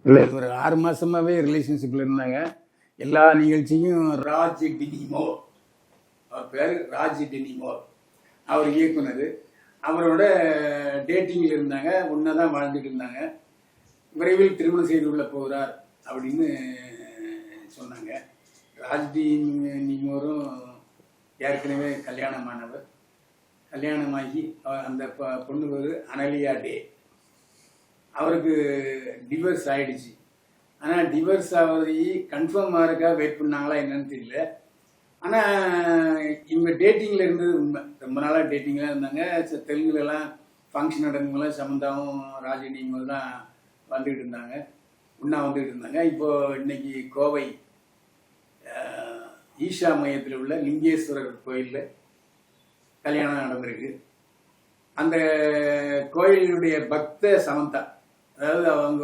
இல்லை ஒரு 6 மாசமாவே ரிலேஷன்ஷிப்ல இருந்தாங்க. எல்லா நிகழ்ச்சியும் ராஜ் டினிமோ, அவர் பேர் ராஜ் டினிமோ, அவர் இயக்குனர். அவரோட டேட்டிங்கில் இருந்தாங்க, ஒன்னாதான் வாழ்ந்துட்டு இருந்தாங்க. விரைவில் திருமணம் செய்து கொள்ள போகிறார் அப்படின்னு சொன்னாங்க. ராஜ் டினிமோரும் ஏற்கனவே கல்யாணமானவர். கல்யாணமாகி அந்த பொண்ணு பேர் அனலியா டே. அவருக்கு டிவோர்ஸ் ஆயிடுச்சு. ஆனால் டிவோர்ஸ் ஆகி கன்ஃபார்ம் ஆகிறக்கா வெயிட் பண்ணாங்களா என்னன்னு தெரியல. ஆனால் இவங்க டேட்டிங்கில் இருந்தது உண்மை. ரொம்ப நாளாக டேட்டிங்லாம் இருந்தாங்க. தெலுங்குலலாம் ஃபங்க்ஷன் நடந்தவங்களாம் சமந்தாவும் ராஜினியும் தான் வந்துக்கிட்டு இருந்தாங்க, ஒன்றா வந்துக்கிட்டு இருந்தாங்க. இப்போது இன்னைக்கு கோவை ஈஷா மையத்தில் உள்ள லிங்கேஸ்வரர் கோயிலில் கல்யாணம் நடந்திருக்கு. அந்த கோயிலுடைய பக்த சமந்தா, அதாவது அவங்க